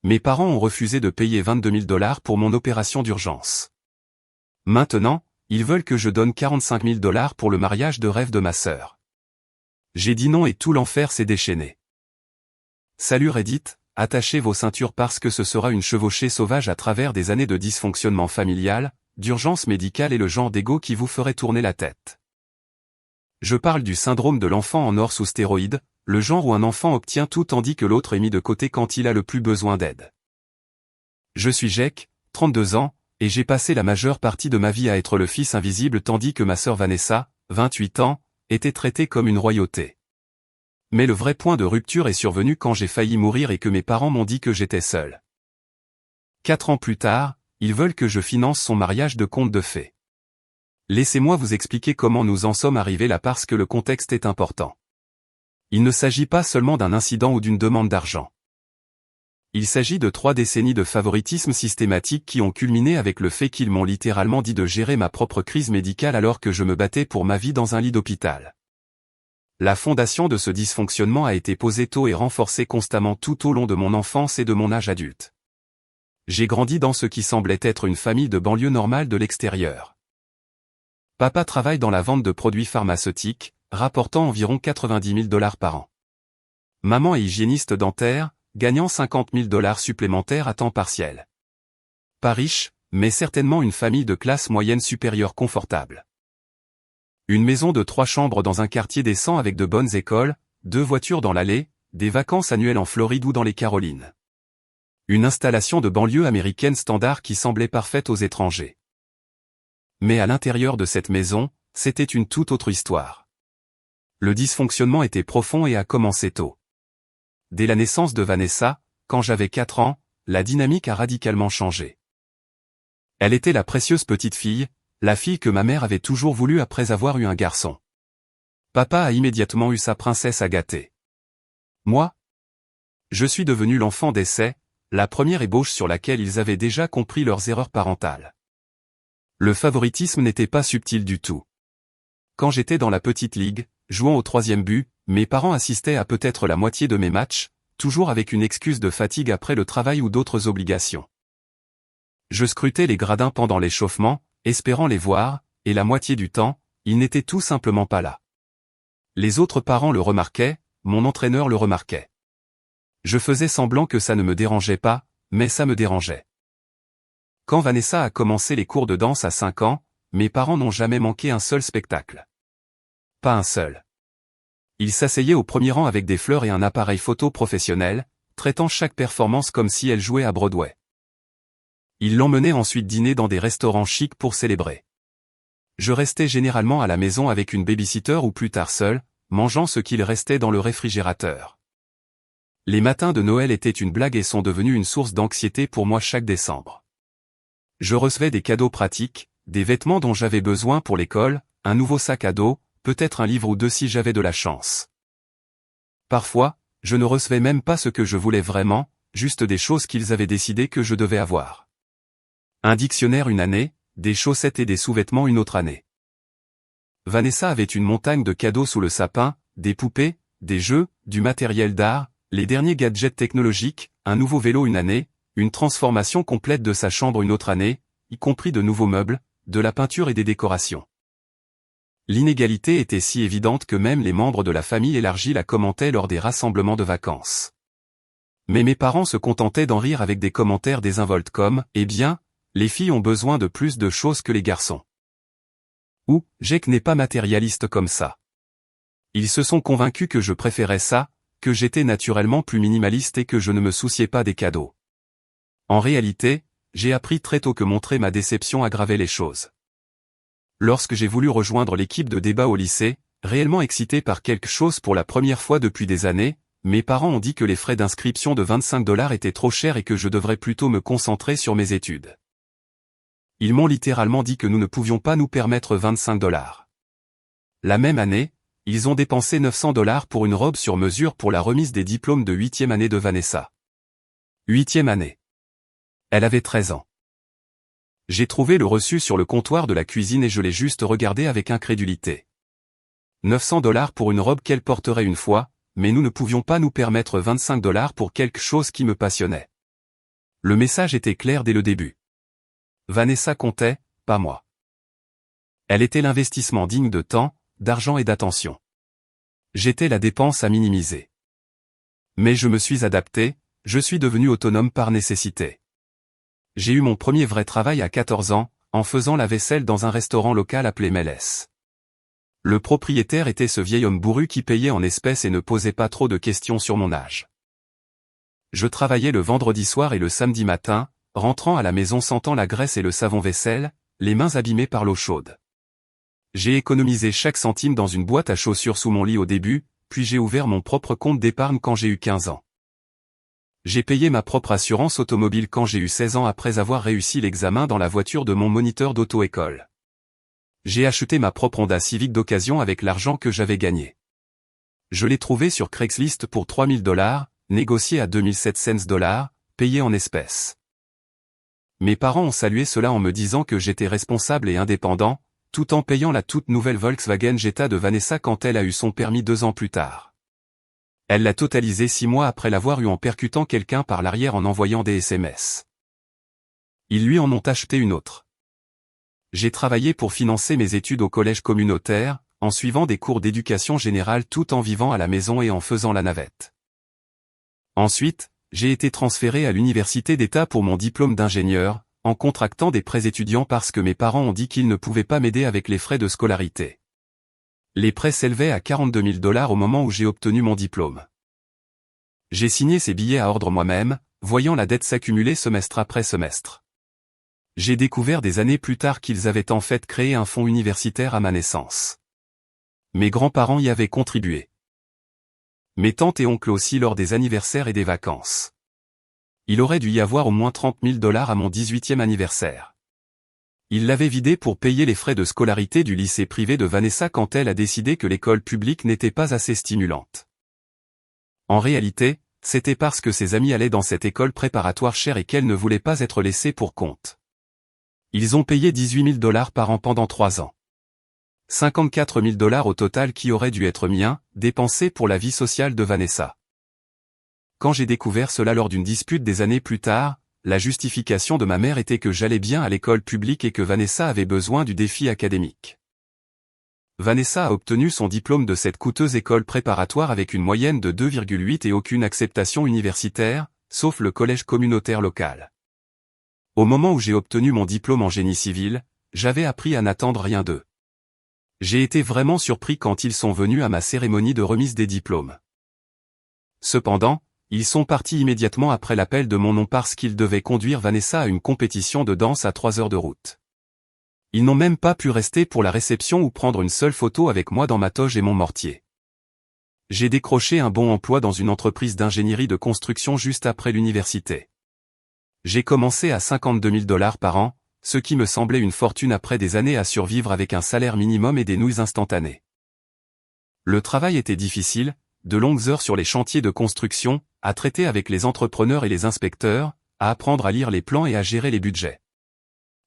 Mes parents ont refusé de payer 22 000 $ pour mon opération d'urgence. Maintenant, ils veulent que je donne 45 000 $ pour le mariage de rêve de ma sœur. J'ai dit non et tout l'enfer s'est déchaîné. Salut Reddit, attachez vos ceintures parce que ce sera une chevauchée sauvage à travers des années de dysfonctionnement familial, d'urgence médicale et le genre d'ego qui vous ferait tourner la tête. Je parle du syndrome de l'enfant en or sous stéroïdes, le genre où un enfant obtient tout tandis que l'autre est mis de côté quand il a le plus besoin d'aide. Je suis Jake, 32 ans, et j'ai passé la majeure partie de ma vie à être le fils invisible tandis que ma sœur Vanessa, 28 ans, était traitée comme une royauté. Mais le vrai point de rupture est survenu quand j'ai failli mourir et que mes parents m'ont dit que j'étais seul. 4 ans plus tard, ils veulent que je finance son mariage de conte de fées. Laissez-moi vous expliquer comment nous en sommes arrivés là parce que le contexte est important. Il ne s'agit pas seulement d'un incident ou d'une demande d'argent. Il s'agit de 3 décennies de favoritisme systématique qui ont culminé avec le fait qu'ils m'ont littéralement dit de gérer ma propre crise médicale alors que je me battais pour ma vie dans un lit d'hôpital. La fondation de ce dysfonctionnement a été posée tôt et renforcée constamment tout au long de mon enfance et de mon âge adulte. J'ai grandi dans ce qui semblait être une famille de banlieue normale de l'extérieur. Papa travaille dans la vente de produits pharmaceutiques, rapportant environ 90 000 $ par an. Maman est hygiéniste dentaire, gagnant 50 000 $ supplémentaires à temps partiel. Pas riche, mais certainement une famille de classe moyenne supérieure confortable. Une maison de 3 chambres dans un quartier décent avec de bonnes écoles, 2 voitures dans l'allée, des vacances annuelles en Floride ou dans les Carolines. Une installation de banlieue américaine standard qui semblait parfaite aux étrangers. Mais à l'intérieur de cette maison, c'était une toute autre histoire. Le dysfonctionnement était profond et a commencé tôt. Dès la naissance de Vanessa, quand j'avais 4 ans, la dynamique a radicalement changé. Elle était la précieuse petite fille, la fille que ma mère avait toujours voulu après avoir eu un garçon. Papa a immédiatement eu sa princesse à gâter. Moi, je suis devenu l'enfant d'essai, la première ébauche sur laquelle ils avaient déjà compris leurs erreurs parentales. Le favoritisme n'était pas subtil du tout. Quand j'étais dans la petite ligue, jouant au 3e but, mes parents assistaient à peut-être la moitié de mes matchs, toujours avec une excuse de fatigue après le travail ou d'autres obligations. Je scrutais les gradins pendant l'échauffement, espérant les voir, et la moitié du temps, ils n'étaient tout simplement pas là. Les autres parents le remarquaient, mon entraîneur le remarquait. Je faisais semblant que ça ne me dérangeait pas, mais ça me dérangeait. Quand Vanessa a commencé les cours de danse à 5 ans, mes parents n'ont jamais manqué un seul spectacle. Pas un seul. Ils s'asseyaient au premier rang avec des fleurs et un appareil photo professionnel, traitant chaque performance comme si elle jouait à Broadway. Ils l'emmenaient ensuite dîner dans des restaurants chics pour célébrer. Je restais généralement à la maison avec une babysitter ou plus tard seul, mangeant ce qu'il restait dans le réfrigérateur. Les matins de Noël étaient une blague et sont devenus une source d'anxiété pour moi chaque décembre. Je recevais des cadeaux pratiques, des vêtements dont j'avais besoin pour l'école, un nouveau sac à dos, peut-être un livre ou 2 si j'avais de la chance. Parfois, je ne recevais même pas ce que je voulais vraiment, juste des choses qu'ils avaient décidé que je devais avoir. Un dictionnaire une année, des chaussettes et des sous-vêtements une autre année. Vanessa avait une montagne de cadeaux sous le sapin, des poupées, des jeux, du matériel d'art, les derniers gadgets technologiques, un nouveau vélo une année, une transformation complète de sa chambre une autre année, y compris de nouveaux meubles, de la peinture et des décorations. L'inégalité était si évidente que même les membres de la famille élargie la commentaient lors des rassemblements de vacances. Mais mes parents se contentaient d'en rire avec des commentaires désinvoltes comme « Eh bien, les filles ont besoin de plus de choses que les garçons. » Ou « Jake n'est pas matérialiste comme ça. » Ils se sont convaincus que je préférais ça, que j'étais naturellement plus minimaliste et que je ne me souciais pas des cadeaux. En réalité, j'ai appris très tôt que montrer ma déception aggravait les choses. Lorsque j'ai voulu rejoindre l'équipe de débat au lycée, réellement excité par quelque chose pour la première fois depuis des années, mes parents ont dit que les frais d'inscription de 25 $ étaient trop chers et que je devrais plutôt me concentrer sur mes études. Ils m'ont littéralement dit que nous ne pouvions pas nous permettre 25 $. La même année, ils ont dépensé 900 $ pour une robe sur mesure pour la remise des diplômes de 8e année de Vanessa. 8e année. Elle avait 13 ans. J'ai trouvé le reçu sur le comptoir de la cuisine et je l'ai juste regardé avec incrédulité. 900 $ pour une robe qu'elle porterait une fois, mais nous ne pouvions pas nous permettre 25 $ pour quelque chose qui me passionnait. Le message était clair dès le début. Vanessa comptait, pas moi. Elle était l'investissement digne de temps, d'argent et d'attention. J'étais la dépense à minimiser. Mais je me suis adapté, je suis devenu autonome par nécessité. J'ai eu mon premier vrai travail à 14 ans, en faisant la vaisselle dans un restaurant local appelé Mélès. Le propriétaire était ce vieil homme bourru qui payait en espèces et ne posait pas trop de questions sur mon âge. Je travaillais le vendredi soir et le samedi matin, rentrant à la maison sentant la graisse et le savon vaisselle, les mains abîmées par l'eau chaude. J'ai économisé chaque centime dans une boîte à chaussures sous mon lit au début, puis j'ai ouvert mon propre compte d'épargne quand j'ai eu 15 ans. J'ai payé ma propre assurance automobile quand j'ai eu 16 ans après avoir réussi l'examen dans la voiture de mon moniteur d'auto-école. J'ai acheté ma propre Honda Civic d'occasion avec l'argent que j'avais gagné. Je l'ai trouvé sur Craigslist pour $3000, négocié à 2700 $, payé en espèces. Mes parents ont salué cela en me disant que j'étais responsable et indépendant, tout en payant la toute nouvelle Volkswagen Jetta de Vanessa quand elle a eu son permis 2 ans plus tard. Elle l'a totalisé 6 mois après l'avoir eu en percutant quelqu'un par l'arrière en envoyant des SMS. Ils lui en ont acheté une autre. J'ai travaillé pour financer mes études au collège communautaire, en suivant des cours d'éducation générale tout en vivant à la maison et en faisant la navette. Ensuite, j'ai été transféré à l'université d'État pour mon diplôme d'ingénieur, en contractant des prêts étudiants parce que mes parents ont dit qu'ils ne pouvaient pas m'aider avec les frais de scolarité. Les prêts s'élevaient à $42 000 au moment où j'ai obtenu mon diplôme. J'ai signé ces billets à ordre moi-même, voyant la dette s'accumuler semestre après semestre. J'ai découvert des années plus tard qu'ils avaient en fait créé un fonds universitaire à ma naissance. Mes grands-parents y avaient contribué. Mes tantes et oncles aussi lors des anniversaires et des vacances. Il aurait dû y avoir au moins $30 000 à mon 18e anniversaire. Ils l'avaient vidé pour payer les frais de scolarité du lycée privé de Vanessa quand elle a décidé que l'école publique n'était pas assez stimulante. En réalité, c'était parce que ses amis allaient dans cette école préparatoire chère et qu'elle ne voulait pas être laissée pour compte. Ils ont payé $18 000 par an pendant 3 ans. $54 000 au total qui auraient dû être miens, dépensés pour la vie sociale de Vanessa. Quand j'ai découvert cela lors d'une dispute des années plus tard, la justification de ma mère était que j'allais bien à l'école publique et que Vanessa avait besoin du défi académique. Vanessa a obtenu son diplôme de cette coûteuse école préparatoire avec une moyenne de 2,8 et aucune acceptation universitaire, sauf le collège communautaire local. Au moment où j'ai obtenu mon diplôme en génie civil, j'avais appris à n'attendre rien d'eux. J'ai été vraiment surpris quand ils sont venus à ma cérémonie de remise des diplômes. Cependant, ils sont partis immédiatement après l'appel de mon nom parce qu'ils devaient conduire Vanessa à une compétition de danse à 3 heures de route. Ils n'ont même pas pu rester pour la réception ou prendre une seule photo avec moi dans ma toge et mon mortier. J'ai décroché un bon emploi dans une entreprise d'ingénierie de construction juste après l'université. J'ai commencé à $52 000 par an, ce qui me semblait une fortune après des années à survivre avec un salaire minimum et des nouilles instantanées. Le travail était difficile, de longues heures sur les chantiers de construction, à traiter avec les entrepreneurs et les inspecteurs, à apprendre à lire les plans et à gérer les budgets.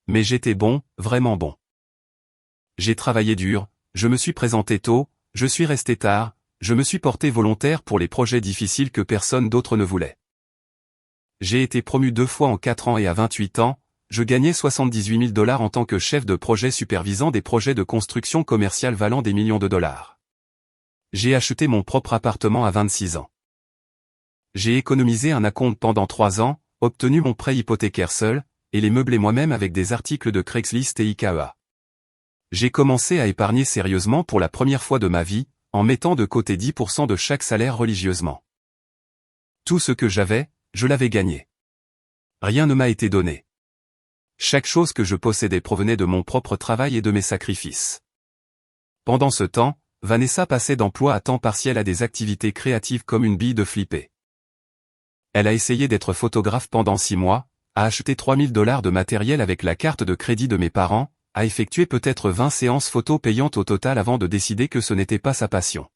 Mais j'étais bon, vraiment bon. J'ai travaillé dur, je me suis présenté tôt, je suis resté tard, je me suis porté volontaire pour les projets difficiles que personne d'autre ne voulait. J'ai été promu 2 fois en 4 ans et à 28 ans, je gagnais $78 000 en tant que chef de projet supervisant des projets de construction commerciale valant des millions de dollars. J'ai acheté mon propre appartement à 26 ans. J'ai économisé un acompte pendant 3 ans, obtenu mon prêt hypothécaire seul, et les meublé moi-même avec des articles de Craigslist et IKEA. J'ai commencé à épargner sérieusement pour la première fois de ma vie, en mettant de côté 10% de chaque salaire religieusement. Tout ce que j'avais, je l'avais gagné. Rien ne m'a été donné. Chaque chose que je possédais provenait de mon propre travail et de mes sacrifices. Pendant ce temps, Vanessa passait d'emploi à temps partiel à des activités créatives comme une bille de flipper. Elle a essayé d'être photographe pendant 6 mois, a acheté $3 000 de matériel avec la carte de crédit de mes parents, a effectué peut-être 20 séances photos payantes au total avant de décider que ce n'était pas sa passion.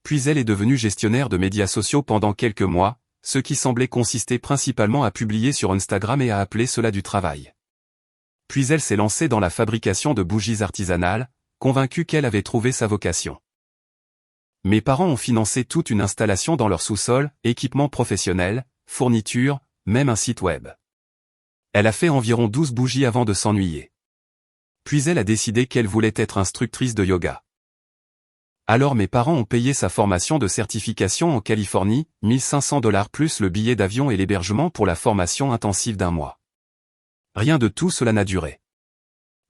Puis elle est devenue gestionnaire de médias sociaux pendant quelques mois, ce qui semblait consister principalement à publier sur Instagram et à appeler cela du travail. Puis elle s'est lancée dans la fabrication de bougies artisanales, convaincue qu'elle avait trouvé sa vocation. Mes parents ont financé toute une installation dans leur sous-sol, équipement professionnel, fournitures, même un site web. Elle a fait environ 12 bougies avant de s'ennuyer. Puis elle a décidé qu'elle voulait être instructrice de yoga. Alors mes parents ont payé sa formation de certification en Californie, $1 500 plus le billet d'avion et l'hébergement pour la formation intensive d'1 mois. Rien de tout cela n'a duré.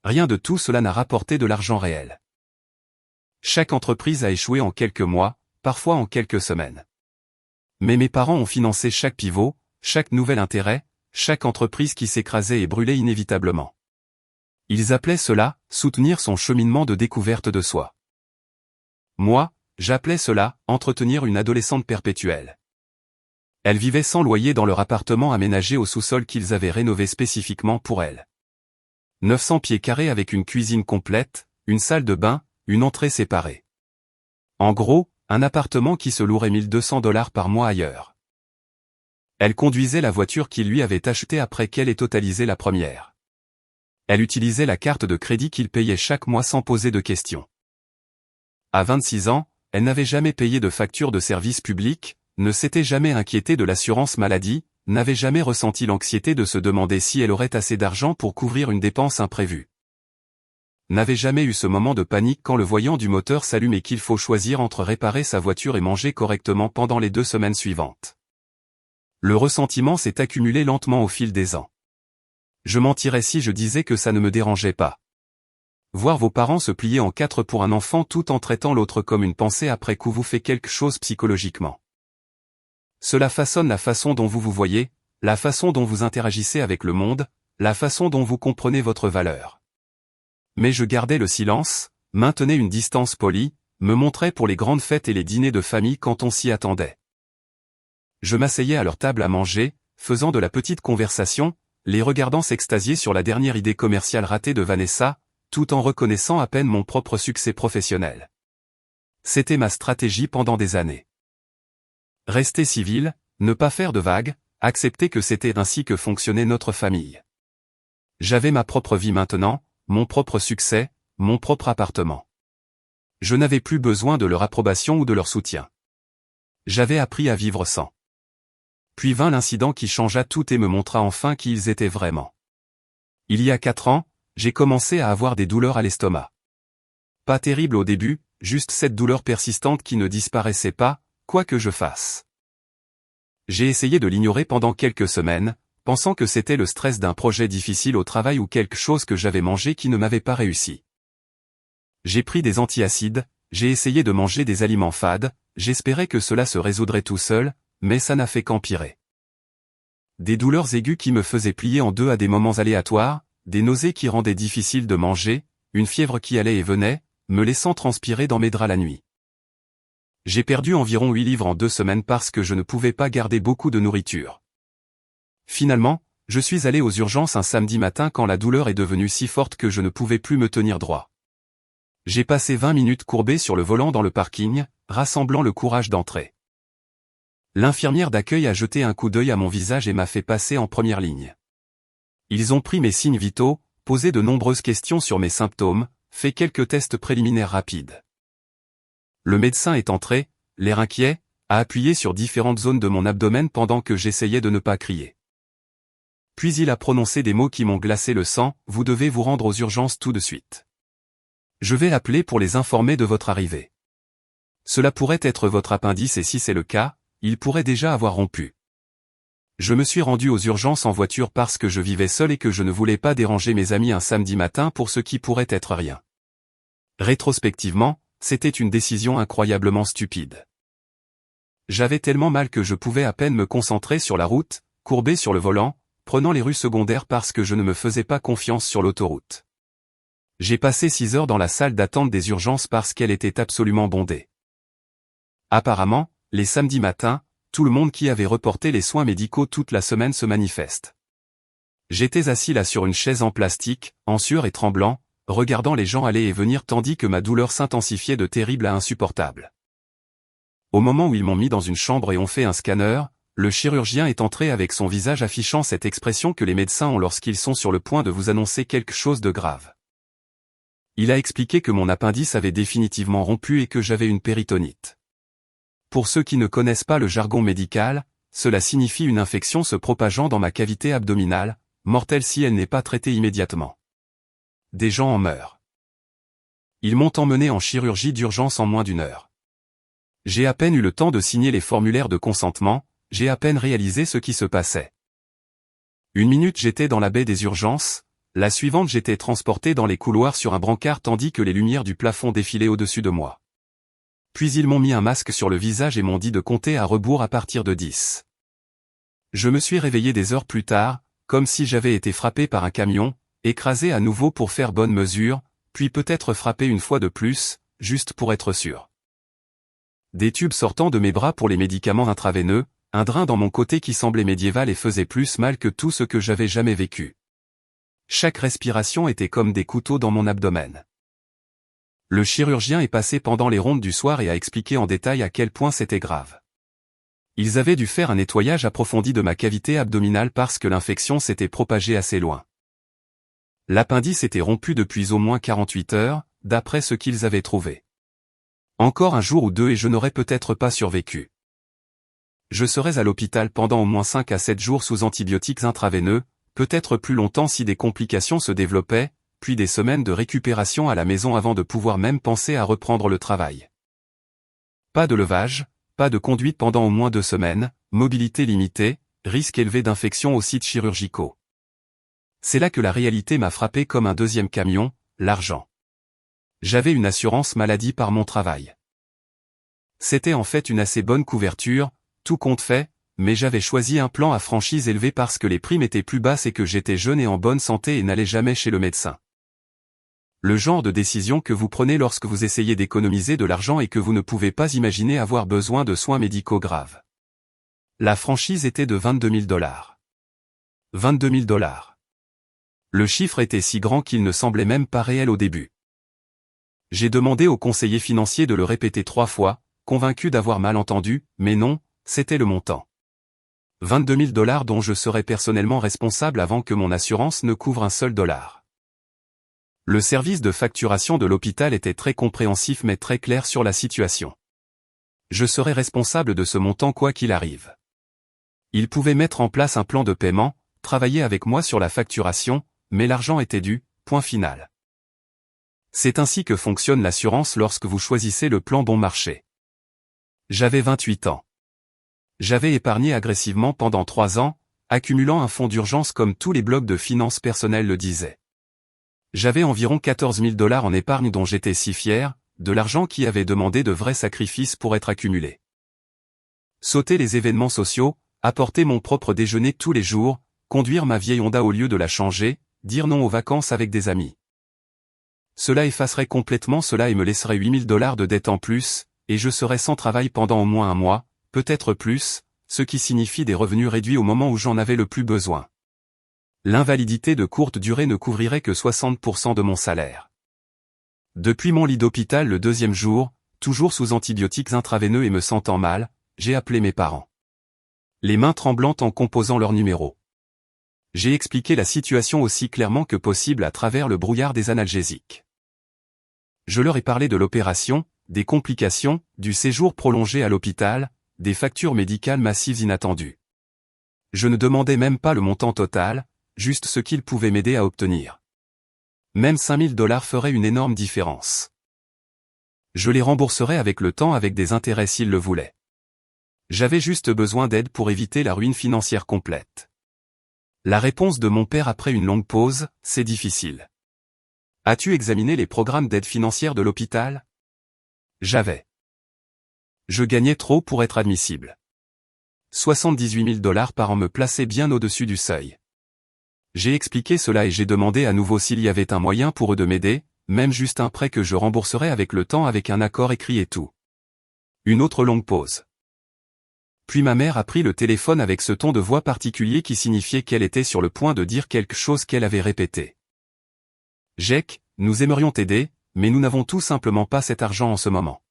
Rien de tout cela n'a rapporté de l'argent réel. Chaque entreprise a échoué en quelques mois, parfois en quelques semaines. Mais mes parents ont financé chaque pivot, chaque nouvel intérêt, chaque entreprise qui s'écrasait et brûlait inévitablement. Ils appelaient cela « soutenir son cheminement de découverte de soi ». Moi, j'appelais cela « entretenir une adolescente perpétuelle ». Elle vivait sans loyer dans leur appartement aménagé au sous-sol qu'ils avaient rénové spécifiquement pour elle. 900 pieds carrés avec une cuisine complète, une salle de bain, une entrée séparée. En gros, un appartement qui se louerait $1 200 par mois ailleurs. Elle conduisait la voiture qu'il lui avait achetée après qu'elle ait totalisé la première. Elle utilisait la carte de crédit qu'il payait chaque mois sans poser de questions. À 26 ans, elle n'avait jamais payé de facture de service public, ne s'était jamais inquiétée de l'assurance maladie, n'avait jamais ressenti l'anxiété de se demander si elle aurait assez d'argent pour couvrir une dépense imprévue. N'avait jamais eu ce moment de panique quand le voyant du moteur s'allume et qu'il faut choisir entre réparer sa voiture et manger correctement pendant les 2 semaines suivantes. Le ressentiment s'est accumulé lentement au fil des ans. Je mentirais si je disais que ça ne me dérangeait pas. Voir vos parents se plier en 4 pour un enfant tout en traitant l'autre comme une pensée après coup vous fait quelque chose psychologiquement. Cela façonne la façon dont vous vous voyez, la façon dont vous interagissez avec le monde, la façon dont vous comprenez votre valeur. Mais je gardais le silence, maintenais une distance polie, me montrais pour les grandes fêtes et les dîners de famille quand on s'y attendait. Je m'asseyais à leur table à manger, faisant de la petite conversation, les regardant s'extasier sur la dernière idée commerciale ratée de Vanessa, tout en reconnaissant à peine mon propre succès professionnel. C'était ma stratégie pendant des années. Rester civil, ne pas faire de vagues, accepter que c'était ainsi que fonctionnait notre famille. J'avais ma propre vie maintenant, mon propre succès, mon propre appartement. Je n'avais plus besoin de leur approbation ou de leur soutien. J'avais appris à vivre sans. Puis vint l'incident qui changea tout et me montra enfin qui ils étaient vraiment. Il y a 4 ans, j'ai commencé à avoir des douleurs à l'estomac. Pas terrible au début, juste cette douleur persistante qui ne disparaissait pas, quoi que je fasse. J'ai essayé de l'ignorer pendant quelques semaines, pensant que c'était le stress d'un projet difficile au travail ou quelque chose que j'avais mangé qui ne m'avait pas réussi. J'ai pris des antiacides, j'ai essayé de manger des aliments fades, j'espérais que cela se résoudrait tout seul, mais ça n'a fait qu'empirer. Des douleurs aiguës qui me faisaient plier en deux à des moments aléatoires, des nausées qui rendaient difficile de manger, une fièvre qui allait et venait, me laissant transpirer dans mes draps la nuit. J'ai perdu environ 8 livres en 2 semaines parce que je ne pouvais pas garder beaucoup de nourriture. Finalement, je suis allé aux urgences un samedi matin quand la douleur est devenue si forte que je ne pouvais plus me tenir droit. J'ai passé 20 minutes courbé sur le volant dans le parking, rassemblant le courage d'entrer. L'infirmière d'accueil a jeté un coup d'œil à mon visage et m'a fait passer en première ligne. Ils ont pris mes signes vitaux, posé de nombreuses questions sur mes symptômes, fait quelques tests préliminaires rapides. Le médecin est entré, l'air inquiet, a appuyé sur différentes zones de mon abdomen pendant que j'essayais de ne pas crier. Puis il a prononcé des mots qui m'ont glacé le sang, « Vous devez vous rendre aux urgences tout de suite. Je vais l'appeler pour les informer de votre arrivée. Cela pourrait être votre appendice et si c'est le cas, il pourrait déjà avoir rompu. » Je me suis rendu aux urgences en voiture parce que je vivais seul et que je ne voulais pas déranger mes amis un samedi matin pour ce qui pourrait être rien. Rétrospectivement, c'était une décision incroyablement stupide. J'avais tellement mal que je pouvais à peine me concentrer sur la route, courbé sur le volant, prenant les rues secondaires parce que je ne me faisais pas confiance sur l'autoroute. J'ai passé 6 heures dans la salle d'attente des urgences parce qu'elle était absolument bondée. Apparemment, les samedis matins, tout le monde qui avait reporté les soins médicaux toute la semaine se manifeste. J'étais assis là sur une chaise en plastique, en sueur et tremblant, regardant les gens aller et venir tandis que ma douleur s'intensifiait de terrible à insupportable. Au moment où ils m'ont mis dans une chambre et ont fait un scanner, le chirurgien est entré avec son visage affichant cette expression que les médecins ont lorsqu'ils sont sur le point de vous annoncer quelque chose de grave. Il a expliqué que mon appendice avait définitivement rompu et que j'avais une péritonite. Pour ceux qui ne connaissent pas le jargon médical, cela signifie une infection se propageant dans ma cavité abdominale, mortelle si elle n'est pas traitée immédiatement. Des gens en meurent. Ils m'ont emmené en chirurgie d'urgence en moins d'1 heure. J'ai à peine eu le temps de signer les formulaires de consentement, j'ai à peine réalisé ce qui se passait. 1 minute j'étais dans la baie des urgences, la suivante j'étais transporté dans les couloirs sur un brancard tandis que les lumières du plafond défilaient au-dessus de moi. Puis ils m'ont mis un masque sur le visage et m'ont dit de compter à rebours à partir de 10. Je me suis réveillé des heures plus tard, comme si j'avais été frappé par un camion, écrasé à nouveau pour faire bonne mesure, puis peut-être frappé une fois de plus, juste pour être sûr. Des tubes sortant de mes bras pour les médicaments intraveineux, un drain dans mon côté qui semblait médiéval et faisait plus mal que tout ce que j'avais jamais vécu. Chaque respiration était comme des couteaux dans mon abdomen. Le chirurgien est passé pendant les rondes du soir et a expliqué en détail à quel point c'était grave. Ils avaient dû faire un nettoyage approfondi de ma cavité abdominale parce que l'infection s'était propagée assez loin. L'appendice était rompu depuis au moins 48 heures, d'après ce qu'ils avaient trouvé. Encore un jour ou 2 et je n'aurais peut-être pas survécu. Je serais à l'hôpital pendant au moins 5 à 7 jours sous antibiotiques intraveineux, peut-être plus longtemps si des complications se développaient, puis des semaines de récupération à la maison avant de pouvoir même penser à reprendre le travail. Pas de levage, pas de conduite pendant au moins 2 semaines, mobilité limitée, risque élevé d'infection aux sites chirurgicaux. C'est là que la réalité m'a frappé comme un deuxième camion, l'argent. J'avais une assurance maladie par mon travail. C'était en fait une assez bonne couverture, tout compte fait, mais j'avais choisi un plan à franchise élevée parce que les primes étaient plus basses et que j'étais jeune et en bonne santé et n'allais jamais chez le médecin. Le genre de décision que vous prenez lorsque vous essayez d'économiser de l'argent et que vous ne pouvez pas imaginer avoir besoin de soins médicaux graves. La franchise était de $22 000. $22 000. Le chiffre était si grand qu'il ne semblait même pas réel au début. J'ai demandé au conseiller financier de le répéter 3 fois, convaincu d'avoir mal entendu, mais non, c'était le montant. $22 000 dont je serais personnellement responsable avant que mon assurance ne couvre un seul dollar. Le service de facturation de l'hôpital était très compréhensif mais très clair sur la situation. Je serais responsable de ce montant quoi qu'il arrive. Il pouvait mettre en place un plan de paiement, travailler avec moi sur la facturation, mais l'argent était dû, point final. C'est ainsi que fonctionne l'assurance lorsque vous choisissez le plan bon marché. J'avais 28 ans. J'avais épargné agressivement pendant 3 ans, accumulant un fonds d'urgence comme tous les blogs de finances personnelles le disaient. J'avais environ $14 000 en épargne dont j'étais si fier, de l'argent qui avait demandé de vrais sacrifices pour être accumulé. Sauter les événements sociaux, apporter mon propre déjeuner tous les jours, conduire ma vieille Honda au lieu de la changer, dire non aux vacances avec des amis. Cela effacerait complètement cela et me laisserait $8 000 de dette en plus, et je serais sans travail pendant au moins 1 mois, peut-être plus, ce qui signifie des revenus réduits au moment où j'en avais le plus besoin. L'invalidité de courte durée ne couvrirait que 60% de mon salaire. Depuis mon lit d'hôpital le 2e jour, toujours sous antibiotiques intraveineux et me sentant mal, j'ai appelé mes parents. Les mains tremblantes en composant leur numéro. J'ai expliqué la situation aussi clairement que possible à travers le brouillard des analgésiques. Je leur ai parlé de l'opération, des complications, du séjour prolongé à l'hôpital, des factures médicales massives inattendues. Je ne demandais même pas le montant total, juste ce qu'ils pouvaient m'aider à obtenir. Même $5 000 ferait une énorme différence. Je les rembourserais avec le temps avec des intérêts s'ils le voulaient. J'avais juste besoin d'aide pour éviter la ruine financière complète. La réponse de mon père après une longue pause, c'est difficile. As-tu examiné les programmes d'aide financière de l'hôpital? J'avais. Je gagnais trop pour être admissible. $78 000 par an me plaçait bien au-dessus du seuil. J'ai expliqué cela et j'ai demandé à nouveau s'il y avait un moyen pour eux de m'aider, même juste un prêt que je rembourserais avec le temps avec un accord écrit et tout. Une autre longue pause. Puis ma mère a pris le téléphone avec ce ton de voix particulier qui signifiait qu'elle était sur le point de dire quelque chose qu'elle avait répété. Jake, nous aimerions t'aider, mais nous n'avons tout simplement pas cet argent en ce moment.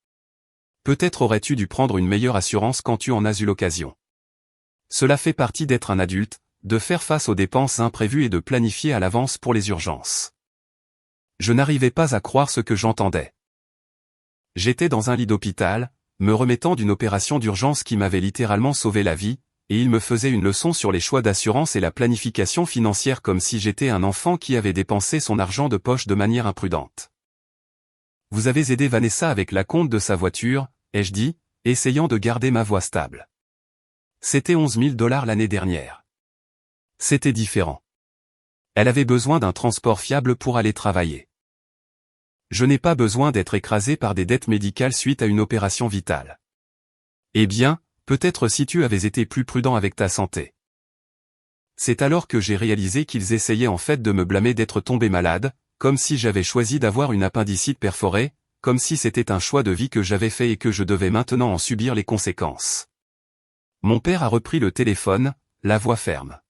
Peut-être aurais-tu dû prendre une meilleure assurance quand tu en as eu l'occasion. Cela fait partie d'être un adulte, de faire face aux dépenses imprévues et de planifier à l'avance pour les urgences. Je n'arrivais pas à croire ce que j'entendais. J'étais dans un lit d'hôpital, me remettant d'une opération d'urgence qui m'avait littéralement sauvé la vie, et il me faisait une leçon sur les choix d'assurance et la planification financière comme si j'étais un enfant qui avait dépensé son argent de poche de manière imprudente. Vous avez aidé Vanessa avec la compte de sa voiture, ai-je dit, essayant de garder ma voix stable. C'était 11 000 $ l'année dernière. C'était différent. Elle avait besoin d'un transport fiable pour aller travailler. Je n'ai pas besoin d'être écrasé par des dettes médicales suite à une opération vitale. Eh bien, peut-être si tu avais été plus prudent avec ta santé. C'est alors que j'ai réalisé qu'ils essayaient en fait de me blâmer d'être tombé malade, comme si j'avais choisi d'avoir une appendicite perforée, comme si c'était un choix de vie que j'avais fait et que je devais maintenant en subir les conséquences. Mon père a repris le téléphone, la voix ferme.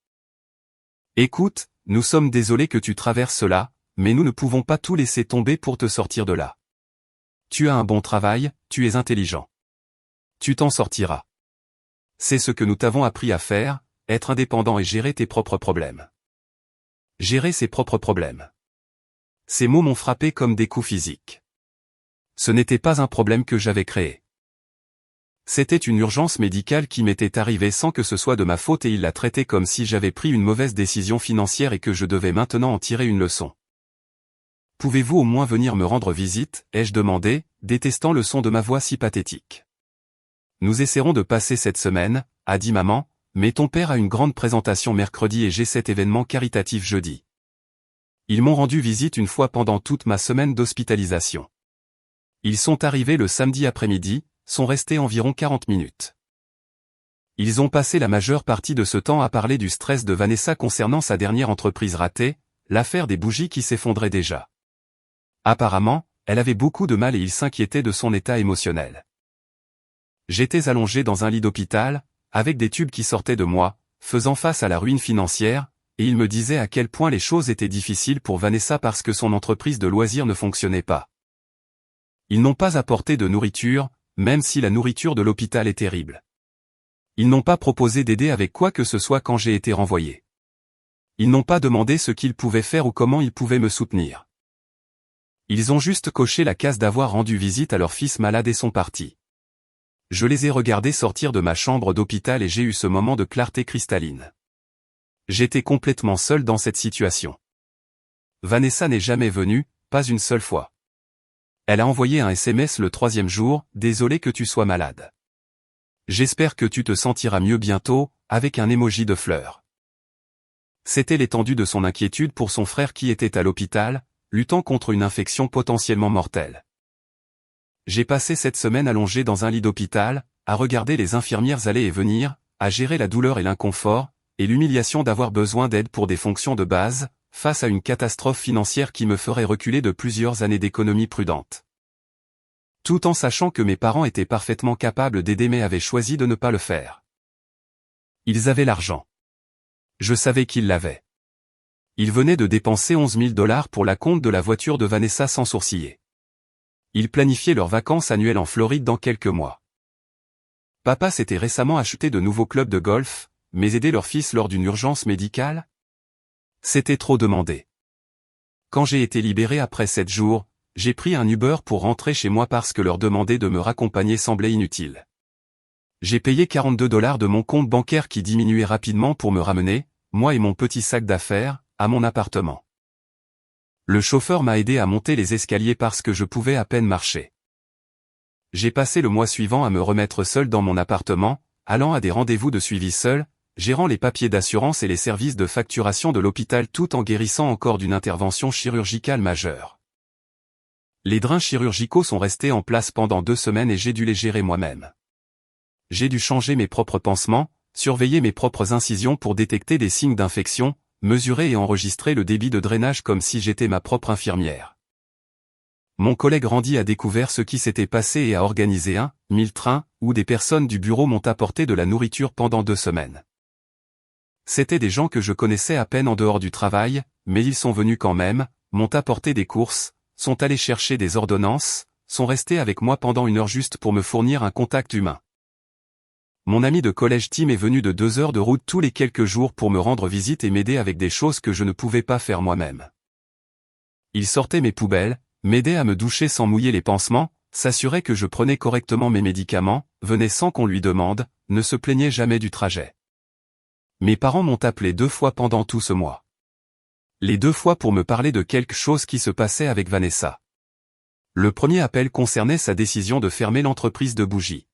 Écoute, nous sommes désolés que tu traverses cela, mais nous ne pouvons pas tout laisser tomber pour te sortir de là. Tu as un bon travail, tu es intelligent. Tu t'en sortiras. C'est ce que nous t'avons appris à faire, être indépendant et gérer tes propres problèmes. Gérer ses propres problèmes. Ces mots m'ont frappé comme des coups physiques. Ce n'était pas un problème que j'avais créé. C'était une urgence médicale qui m'était arrivée sans que ce soit de ma faute et il l'a traité comme si j'avais pris une mauvaise décision financière et que je devais maintenant en tirer une leçon. Pouvez-vous au moins venir me rendre visite, ai-je demandé, détestant le son de ma voix si pathétique. Nous essaierons de passer cette semaine, a dit maman, mais ton père a une grande présentation mercredi et j'ai cet événement caritatif jeudi. Ils m'ont rendu visite une fois pendant toute ma semaine d'hospitalisation. Ils sont arrivés le samedi après-midi, sont restés environ 40 minutes. Ils ont passé la majeure partie de ce temps à parler du stress de Vanessa concernant sa dernière entreprise ratée, l'affaire des bougies qui s'effondrait déjà. Apparemment, elle avait beaucoup de mal et ils s'inquiétaient de son état émotionnel. J'étais allongé dans un lit d'hôpital, avec des tubes qui sortaient de moi, faisant face à la ruine financière, et il me disait à quel point les choses étaient difficiles pour Vanessa parce que son entreprise de loisirs ne fonctionnait pas. Ils n'ont pas apporté de nourriture, même si la nourriture de l'hôpital est terrible. Ils n'ont pas proposé d'aider avec quoi que ce soit quand j'ai été renvoyé. Ils n'ont pas demandé ce qu'ils pouvaient faire ou comment ils pouvaient me soutenir. Ils ont juste coché la case d'avoir rendu visite à leur fils malade et sont partis. Je les ai regardés sortir de ma chambre d'hôpital et j'ai eu ce moment de clarté cristalline. J'étais complètement seul dans cette situation. Vanessa n'est jamais venue, pas une seule fois. Elle a envoyé un SMS le 3e jour, « Désolé que tu sois malade. J'espère que tu te sentiras mieux bientôt », avec un emoji de fleurs. C'était l'étendue de son inquiétude pour son frère qui était à l'hôpital, luttant contre une infection potentiellement mortelle. J'ai passé cette semaine allongé dans un lit d'hôpital, à regarder les infirmières aller et venir, à gérer la douleur et l'inconfort, et l'humiliation d'avoir besoin d'aide pour des fonctions de base, face à une catastrophe financière qui me ferait reculer de plusieurs années d'économie prudente. Tout en sachant que mes parents étaient parfaitement capables d'aider mais avaient choisi de ne pas le faire. Ils avaient l'argent. Je savais qu'ils l'avaient. Ils venaient de dépenser 11 000 $ pour la compte de la voiture de Vanessa sans sourciller. Ils planifiaient leurs vacances annuelles en Floride dans quelques mois. Papa s'était récemment acheté de nouveaux clubs de golf, mais aider leur fils lors d'une urgence médicale? C'était trop demandé. Quand j'ai été libéré après 7 jours, j'ai pris un Uber pour rentrer chez moi parce que leur demander de me raccompagner semblait inutile. J'ai payé 42 $ de mon compte bancaire qui diminuait rapidement pour me ramener, moi et mon petit sac d'affaires, à mon appartement. Le chauffeur m'a aidé à monter les escaliers parce que je pouvais à peine marcher. J'ai passé le mois suivant à me remettre seul dans mon appartement, allant à des rendez-vous de suivi seul, gérant les papiers d'assurance et les services de facturation de l'hôpital tout en guérissant encore d'une intervention chirurgicale majeure. Les drains chirurgicaux sont restés en place pendant 2 semaines et j'ai dû les gérer moi-même. J'ai dû changer mes propres pansements, surveiller mes propres incisions pour détecter des signes d'infection, mesurer et enregistrer le débit de drainage comme si j'étais ma propre infirmière. Mon collègue Randy a découvert ce qui s'était passé et a organisé 1000 trains, où des personnes du bureau m'ont apporté de la nourriture pendant 2 semaines. C'étaient des gens que je connaissais à peine en dehors du travail, mais ils sont venus quand même, m'ont apporté des courses, sont allés chercher des ordonnances, sont restés avec moi pendant 1 heure juste pour me fournir un contact humain. Mon ami de collège Tim est venu de 2 heures de route tous les quelques jours pour me rendre visite et m'aider avec des choses que je ne pouvais pas faire moi-même. Il sortait mes poubelles, m'aidait à me doucher sans mouiller les pansements, s'assurait que je prenais correctement mes médicaments, venait sans qu'on lui demande, ne se plaignait jamais du trajet. Mes parents m'ont appelé 2 fois pendant tout ce mois. Les 2 fois pour me parler de quelque chose qui se passait avec Vanessa. Le premier appel concernait sa décision de fermer l'entreprise de bougies.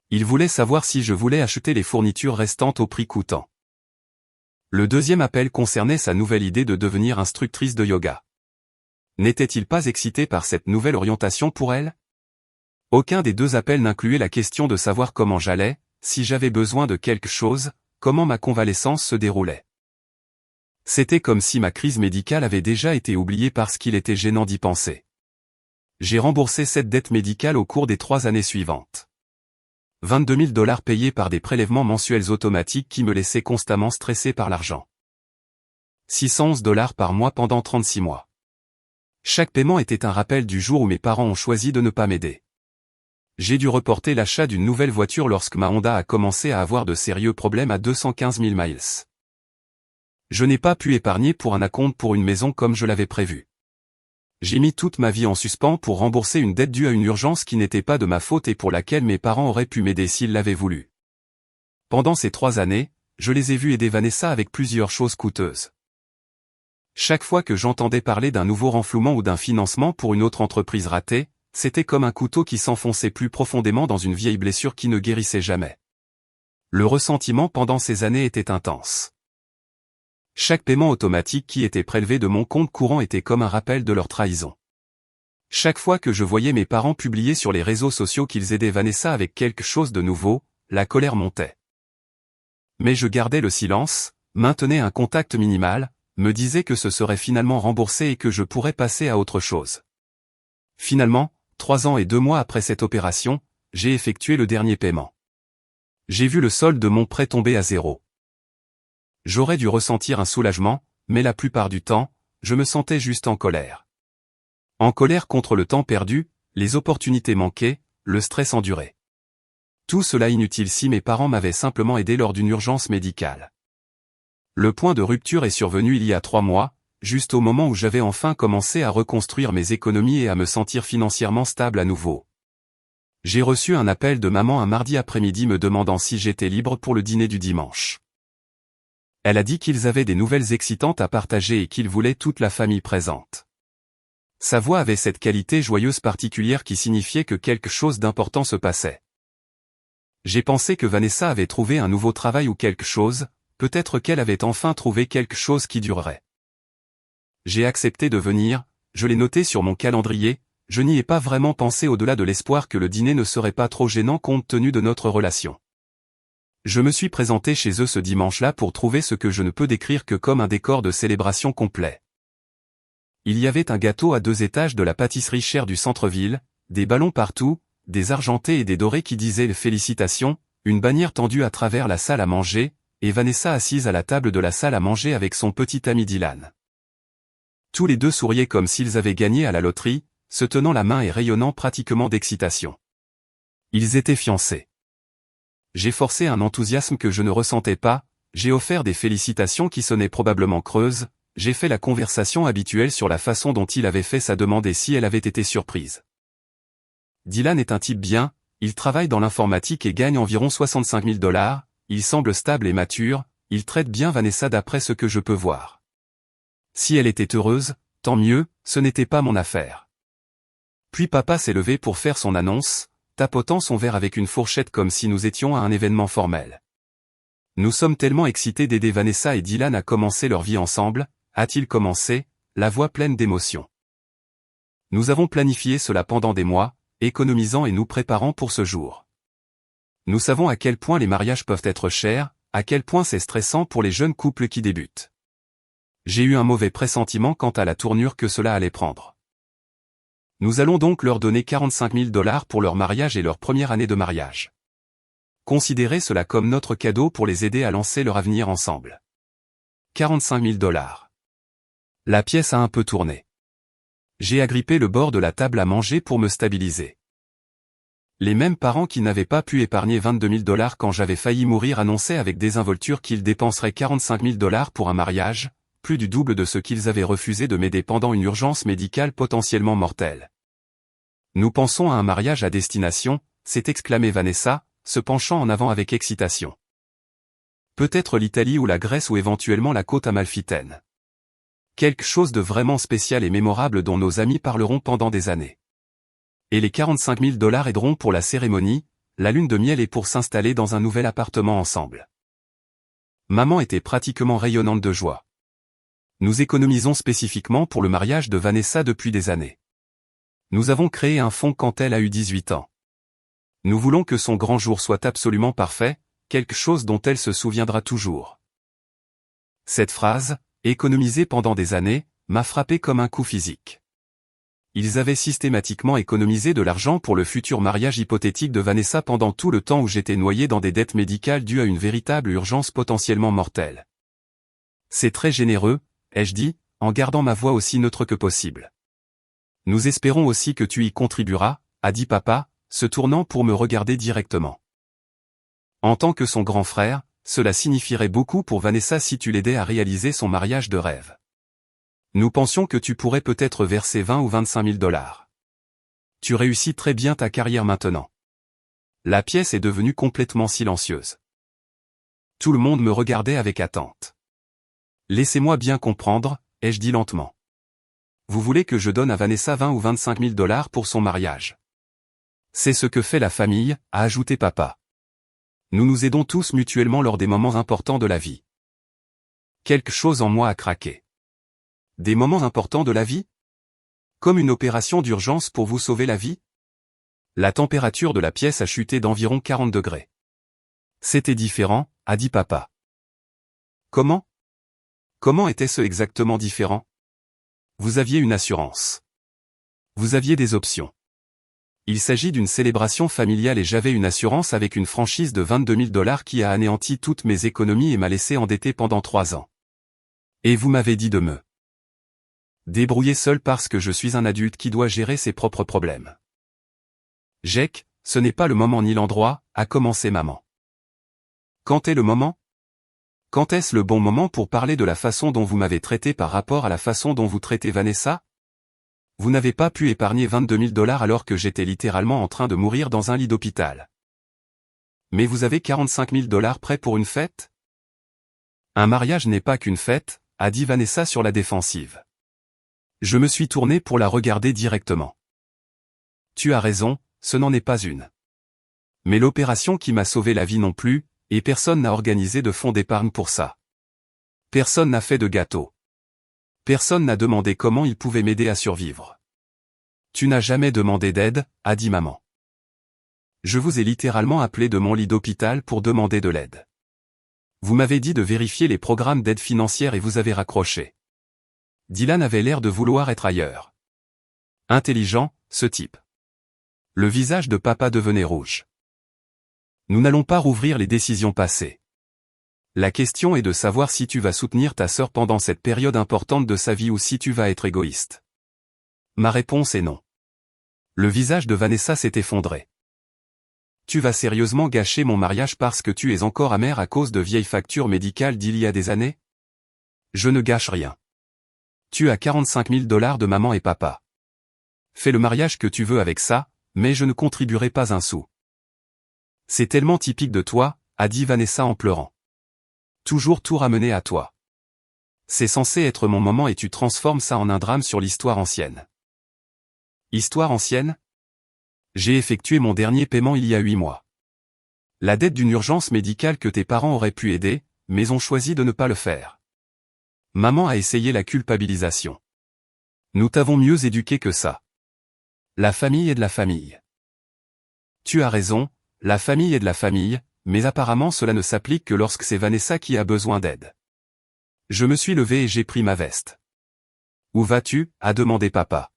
Il voulait savoir si je voulais acheter les fournitures restantes au prix coûtant. Le deuxième appel concernait sa nouvelle idée de devenir instructrice de yoga. N'était-il pas excité par cette nouvelle orientation pour elle? Aucun des 2 appels n'incluait la question de savoir comment j'allais, si j'avais besoin de quelque chose, comment ma convalescence se déroulait. C'était comme si ma crise médicale avait déjà été oubliée parce qu'il était gênant d'y penser. J'ai remboursé cette dette médicale au cours des 3 années suivantes. 22 000 $ payés par des prélèvements mensuels automatiques qui me laissaient constamment stressé par l'argent. 611 $ par mois pendant 36 mois. Chaque paiement était un rappel du jour où mes parents ont choisi de ne pas m'aider. J'ai dû reporter l'achat d'une nouvelle voiture lorsque ma Honda a commencé à avoir de sérieux problèmes à 215 000 miles. Je n'ai pas pu épargner pour un acompte pour une maison comme je l'avais prévu. J'ai mis toute ma vie en suspens pour rembourser une dette due à une urgence qui n'était pas de ma faute et pour laquelle mes parents auraient pu m'aider s'ils l'avaient voulu. Pendant ces 3 années, je les ai vus aider Vanessa avec plusieurs choses coûteuses. Chaque fois que j'entendais parler d'un nouveau renflouement ou d'un financement pour une autre entreprise ratée, c'était comme un couteau qui s'enfonçait plus profondément dans une vieille blessure qui ne guérissait jamais. Le ressentiment pendant ces années était intense. Chaque paiement automatique qui était prélevé de mon compte courant était comme un rappel de leur trahison. Chaque fois que je voyais mes parents publier sur les réseaux sociaux qu'ils aidaient Vanessa avec quelque chose de nouveau, la colère montait. Mais je gardais le silence, maintenais un contact minimal, me disais que ce serait finalement remboursé et que je pourrais passer à autre chose. Finalement, 3 ans et 2 mois après cette opération, j'ai effectué le dernier paiement. J'ai vu le solde de mon prêt tomber à 0. J'aurais dû ressentir un soulagement, mais la plupart du temps, je me sentais juste en colère. En colère contre le temps perdu, les opportunités manquées, le stress enduré. Tout cela inutile si mes parents m'avaient simplement aidé lors d'une urgence médicale. Le point de rupture est survenu il y a 3 mois, juste au moment où j'avais enfin commencé à reconstruire mes économies et à me sentir financièrement stable à nouveau. J'ai reçu un appel de maman un mardi après-midi me demandant si j'étais libre pour le dîner du dimanche. Elle a dit qu'ils avaient des nouvelles excitantes à partager et qu'ils voulaient toute la famille présente. Sa voix avait cette qualité joyeuse particulière qui signifiait que quelque chose d'important se passait. J'ai pensé que Vanessa avait trouvé un nouveau travail ou quelque chose, peut-être qu'elle avait enfin trouvé quelque chose qui durerait. J'ai accepté de venir, je l'ai noté sur mon calendrier, je n'y ai pas vraiment pensé au-delà de l'espoir que le dîner ne serait pas trop gênant compte tenu de notre relation. Je me suis présenté chez eux ce dimanche-là pour trouver ce que je ne peux décrire que comme un décor de célébration complet. Il y avait un gâteau à 2 étages de la pâtisserie chère du centre-ville, des ballons partout, des argentés et des dorés qui disaient « Félicitations », une bannière tendue à travers la salle à manger, et Vanessa assise à la table de la salle à manger avec son petit ami Dylan. Tous les 2 souriaient comme s'ils avaient gagné à la loterie, se tenant la main et rayonnant pratiquement d'excitation. Ils étaient fiancés. J'ai forcé un enthousiasme que je ne ressentais pas, j'ai offert des félicitations qui sonnaient probablement creuses, j'ai fait la conversation habituelle sur la façon dont il avait fait sa demande et si elle avait été surprise. Dylan est un type bien, il travaille dans l'informatique et gagne environ 65 000 $, il semble stable et mature, il traite bien Vanessa d'après ce que je peux voir. Si elle était heureuse, tant mieux, ce n'était pas mon affaire. Puis papa s'est levé pour faire son annonce, tapotant son verre avec une fourchette comme si nous étions à un événement formel. Nous sommes tellement excités d'aider Vanessa et Dylan à commencer leur vie ensemble, a-t-il commencé, la voix pleine d'émotion. Nous avons planifié cela pendant des mois, économisant et nous préparant pour ce jour. Nous savons à quel point les mariages peuvent être chers, à quel point c'est stressant pour les jeunes couples qui débutent. J'ai eu un mauvais pressentiment quant à la tournure que cela allait prendre. Nous allons donc leur donner 45 000 $ pour leur mariage et leur première année de mariage. Considérez cela comme notre cadeau pour les aider à lancer leur avenir ensemble. 45 000 $. La pièce a un peu tourné. J'ai agrippé le bord de la table à manger pour me stabiliser. Les mêmes parents qui n'avaient pas pu épargner 22 000 $ quand j'avais failli mourir annonçaient avec désinvolture qu'ils dépenseraient 45 000 $ pour un mariage, plus du double de ce qu'ils avaient refusé de m'aider pendant une urgence médicale potentiellement mortelle. Nous pensons à un mariage à destination, s'est exclamée Vanessa, se penchant en avant avec excitation. Peut-être l'Italie ou la Grèce ou éventuellement la côte amalfitaine. Quelque chose de vraiment spécial et mémorable dont nos amis parleront pendant des années. Et les 45 000 $ aideront pour la cérémonie, la lune de miel et pour s'installer dans un nouvel appartement ensemble. Maman était pratiquement rayonnante de joie. Nous économisons spécifiquement pour le mariage de Vanessa depuis des années. Nous avons créé un fonds quand elle a eu 18 ans. Nous voulons que son grand jour soit absolument parfait, quelque chose dont elle se souviendra toujours. Cette phrase, économiser pendant des années, m'a frappé comme un coup physique. Ils avaient systématiquement économisé de l'argent pour le futur mariage hypothétique de Vanessa pendant tout le temps où j'étais noyé dans des dettes médicales dues à une véritable urgence potentiellement mortelle. C'est très généreux, ai-je dit, en gardant ma voix aussi neutre que possible. Nous espérons aussi que tu y contribueras, a dit papa, se tournant pour me regarder directement. En tant que son grand frère, cela signifierait beaucoup pour Vanessa si tu l'aidais à réaliser son mariage de rêve. Nous pensions que tu pourrais peut-être verser 20 ou 25 000 $. Tu réussis très bien ta carrière maintenant. La pièce est devenue complètement silencieuse. Tout le monde me regardait avec attente. Laissez-moi bien comprendre, ai-je dit lentement. Vous voulez que je donne à Vanessa 20 ou 25 000 $ pour son mariage? C'est ce que fait la famille, a ajouté papa. Nous nous aidons tous mutuellement lors des moments importants de la vie. Quelque chose en moi a craqué. Des moments importants de la vie? Comme une opération d'urgence pour vous sauver la vie? La température de la pièce a chuté d'environ 40 degrés. C'était différent, a dit papa. Comment? Comment était-ce exactement différent? Vous aviez une assurance. Vous aviez des options. Il s'agit d'une célébration familiale et j'avais une assurance avec une franchise de 22 000 $ qui a anéanti toutes mes économies et m'a laissé endetté pendant 3 ans. Et vous m'avez dit de me débrouiller seul parce que je suis un adulte qui doit gérer ses propres problèmes. Jake, ce n'est pas le moment ni l'endroit, a commencé maman. Quand est le moment? Quand est-ce le bon moment pour parler de la façon dont vous m'avez traité par rapport à la façon dont vous traitez Vanessa? Vous n'avez pas pu épargner 22 000 $ alors que j'étais littéralement en train de mourir dans un lit d'hôpital. Mais vous avez 45 000 $ prêts pour une fête? Un mariage n'est pas qu'une fête, a dit Vanessa sur la défensive. Je me suis tourné pour la regarder directement. Tu as raison, ce n'en est pas une. Mais l'opération qui m'a sauvé la vie non plus, et personne n'a organisé de fonds d'épargne pour ça. Personne n'a fait de gâteau. Personne n'a demandé comment il pouvait m'aider à survivre. Tu n'as jamais demandé d'aide, a dit maman. Je vous ai littéralement appelé de mon lit d'hôpital pour demander de l'aide. Vous m'avez dit de vérifier les programmes d'aide financière et vous avez raccroché. Dylan avait l'air de vouloir être ailleurs. Intelligent, ce type. Le visage de papa devenait rouge. Nous n'allons pas rouvrir les décisions passées. La question est de savoir si tu vas soutenir ta sœur pendant cette période importante de sa vie ou si tu vas être égoïste. Ma réponse est non. Le visage de Vanessa s'est effondré. Tu vas sérieusement gâcher mon mariage parce que tu es encore amère à cause de vieilles factures médicales d'il y a des années? Je ne gâche rien. Tu as 45 000 $ de maman et papa. Fais le mariage que tu veux avec ça, mais je ne contribuerai pas un sou. C'est tellement typique de toi, a dit Vanessa en pleurant. Toujours tout ramener à toi. C'est censé être mon moment et tu transformes ça en un drame sur l'histoire ancienne. Histoire ancienne? J'ai effectué mon dernier paiement il y a 8 mois. La dette d'une urgence médicale que tes parents auraient pu aider, mais ont choisi de ne pas le faire. Maman a essayé la culpabilisation. Nous t'avons mieux éduqué que ça. La famille est de la famille. Tu as raison, la famille est de la famille, mais apparemment cela ne s'applique que lorsque c'est Vanessa qui a besoin d'aide. Je me suis levé et j'ai pris ma veste. Où vas-tu? A demandé papa.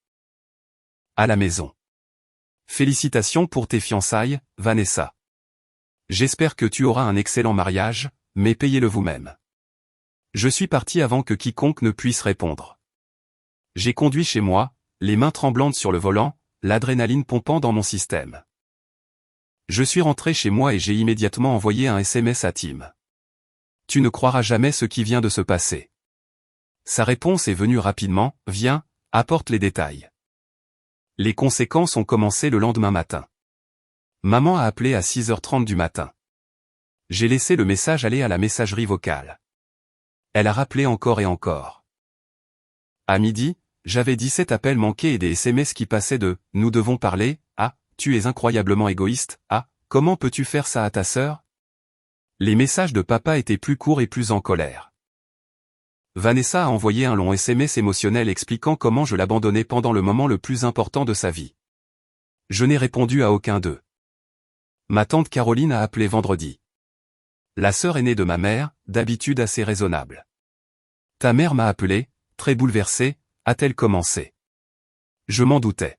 À la maison. Félicitations pour tes fiançailles, Vanessa. J'espère que tu auras un excellent mariage, mais payez-le vous-même. Je suis parti avant que quiconque ne puisse répondre. J'ai conduit chez moi, les mains tremblantes sur le volant, l'adrénaline pompant dans mon système. Je suis rentré chez moi et j'ai immédiatement envoyé un SMS à Tim. Tu ne croiras jamais ce qui vient de se passer. Sa réponse est venue rapidement, viens, apporte les détails. Les conséquences ont commencé le lendemain matin. Maman a appelé à 6h30 du matin. J'ai laissé le message aller à la messagerie vocale. Elle a rappelé encore et encore. À midi, j'avais 17 appels manqués et des SMS qui passaient de « Nous devons parler » à « Tu es incroyablement égoïste » à « Comment peux-tu faire ça à ta sœur ?» Les messages de papa étaient plus courts et plus en colère. Vanessa a envoyé un long SMS émotionnel expliquant comment je l'abandonnais pendant le moment le plus important de sa vie. Je n'ai répondu à aucun d'eux. Ma tante Caroline a appelé vendredi. La sœur aînée de ma mère, d'habitude assez raisonnable. Ta mère m'a appelé, très bouleversée, a-t-elle commencé. Je m'en doutais.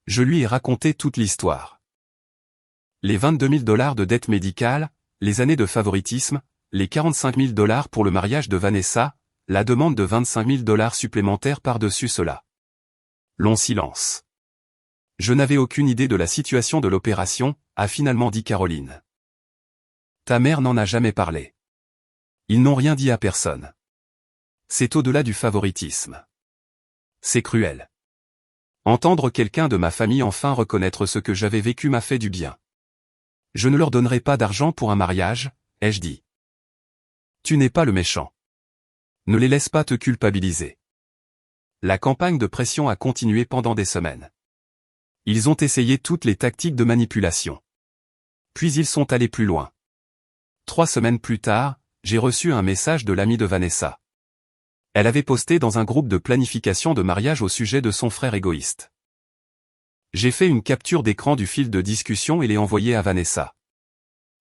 Je lui ai raconté toute l'histoire. Les 22 000 $ de dette médicale, les années de favoritisme, les 45 000 $ pour le mariage de Vanessa, la demande de 25 000 $ supplémentaires par-dessus cela. Long silence. Je n'avais aucune idée de la situation de l'opération, a finalement dit Caroline. Ta mère n'en a jamais parlé. Ils n'ont rien dit à personne. C'est au-delà du favoritisme. C'est cruel. Entendre quelqu'un de ma famille enfin reconnaître ce que j'avais vécu m'a fait du bien. Je ne leur donnerai pas d'argent pour un mariage, ai-je dit. Tu n'es pas le méchant. Ne les laisse pas te culpabiliser. La campagne de pression a continué pendant des semaines. Ils ont essayé toutes les tactiques de manipulation. Puis ils sont allés plus loin. 3 semaines plus tard, j'ai reçu un message de l'ami de Vanessa. Elle avait posté dans un groupe de planification de mariage au sujet de son frère égoïste. J'ai fait une capture d'écran du fil de discussion et l'ai envoyé à Vanessa.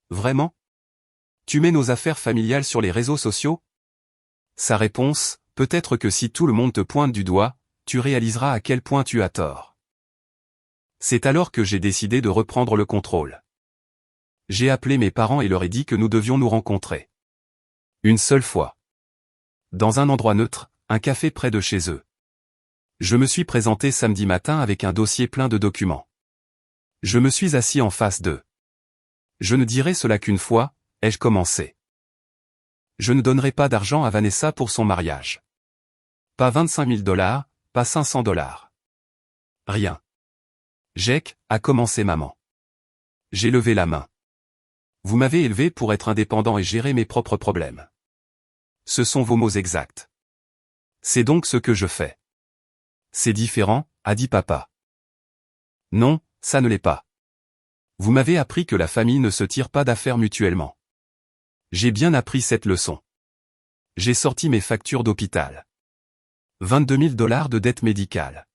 Vraiment? Tu mets nos affaires familiales sur les réseaux sociaux? Sa réponse, peut-être que si tout le monde te pointe du doigt, tu réaliseras à quel point tu as tort. C'est alors que j'ai décidé de reprendre le contrôle. J'ai appelé mes parents et leur ai dit que nous devions nous rencontrer. Une seule fois. Dans un endroit neutre, un café près de chez eux. Je me suis présenté samedi matin avec un dossier plein de documents. Je me suis assis en face d'eux. Je ne dirai cela qu'une fois, ai-je commencé. Je ne donnerai pas d'argent à Vanessa pour son mariage. Pas 25 000 $, pas 500 $. Rien. Jake, a commencé maman. J'ai levé la main. Vous m'avez élevé pour être indépendant et gérer mes propres problèmes. Ce sont vos mots exacts. C'est donc ce que je fais. C'est différent, a dit papa. Non, ça ne l'est pas. Vous m'avez appris que la famille ne se tire pas d'affaire mutuellement. J'ai bien appris cette leçon. J'ai sorti mes factures d'hôpital. 22 000 $ de dette médicale.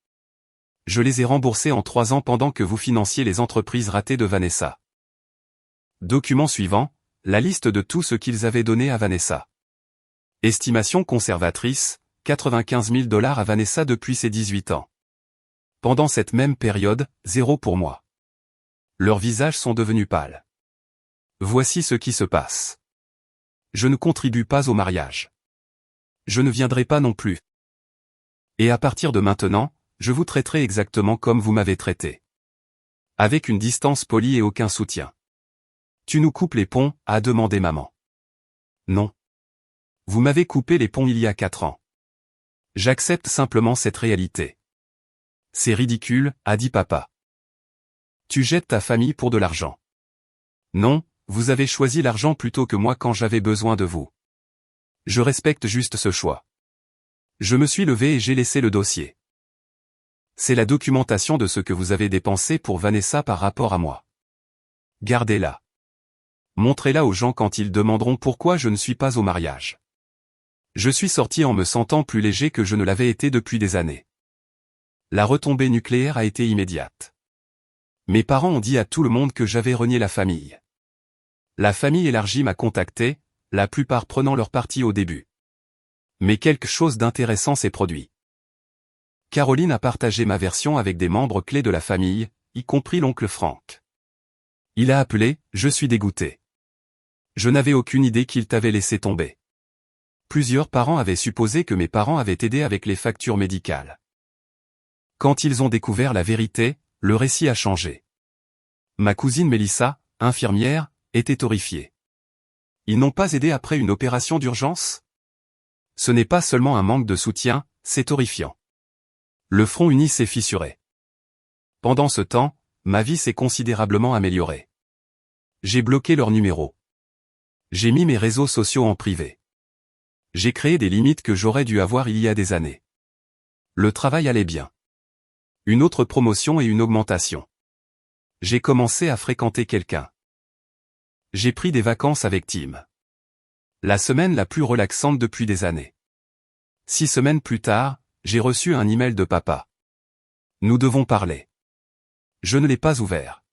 Je les ai remboursées en 3 ans pendant que vous financiez les entreprises ratées de Vanessa. Document suivant, la liste de tout ce qu'ils avaient donné à Vanessa. Estimation conservatrice, 95 000 $ à Vanessa depuis ses 18 ans. Pendant cette même période, 0 pour moi. Leurs visages sont devenus pâles. Voici ce qui se passe. Je ne contribue pas au mariage. Je ne viendrai pas non plus. Et à partir de maintenant, je vous traiterai exactement comme vous m'avez traité. Avec une distance polie et aucun soutien. Tu nous coupes les ponts, a demandé maman. Non. Vous m'avez coupé les ponts il y a 4 ans. J'accepte simplement cette réalité. C'est ridicule, a dit papa. Tu jettes ta famille pour de l'argent. Non, vous avez choisi l'argent plutôt que moi quand j'avais besoin de vous. Je respecte juste ce choix. Je me suis levé et j'ai laissé le dossier. C'est la documentation de ce que vous avez dépensé pour Vanessa par rapport à moi. Gardez-la. Montrez-la aux gens quand ils demanderont pourquoi je ne suis pas au mariage. Je suis sorti en me sentant plus léger que je ne l'avais été depuis des années. La retombée nucléaire a été immédiate. Mes parents ont dit à tout le monde que j'avais renié la famille. La famille élargie m'a contacté, la plupart prenant leur parti au début. Mais quelque chose d'intéressant s'est produit. Caroline a partagé ma version avec des membres clés de la famille, y compris l'oncle Franck. Il a appelé, je suis dégoûté. Je n'avais aucune idée qu'il t'avait laissé tomber. Plusieurs parents avaient supposé que mes parents avaient aidé avec les factures médicales. Quand ils ont découvert la vérité, le récit a changé. Ma cousine Mélissa, infirmière, était horrifiée. Ils n'ont pas aidé après une opération d'urgence? Ce n'est pas seulement un manque de soutien, c'est horrifiant. Le front uni s'est fissuré. Pendant ce temps, ma vie s'est considérablement améliorée. J'ai bloqué leur numéro. J'ai mis mes réseaux sociaux en privé. J'ai créé des limites que j'aurais dû avoir il y a des années. Le travail allait bien. Une autre promotion et une augmentation. J'ai commencé à fréquenter quelqu'un. J'ai pris des vacances avec Tim. La semaine la plus relaxante depuis des années. 6 semaines plus tard, j'ai reçu un email de papa. Nous devons parler. Je ne l'ai pas ouvert.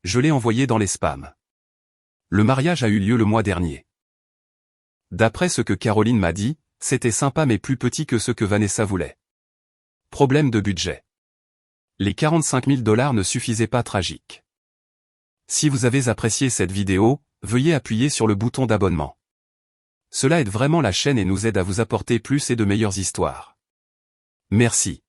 Je l'ai envoyé dans les spams. Le mariage a eu lieu le mois dernier. D'après ce que Caroline m'a dit, c'était sympa mais plus petit que ce que Vanessa voulait. Problème de budget. Les 45 000 $ ne suffisaient pas. Tragique. Si vous avez apprécié cette vidéo, veuillez appuyer sur le bouton d'abonnement. Cela aide vraiment la chaîne et nous aide à vous apporter plus et de meilleures histoires. Merci.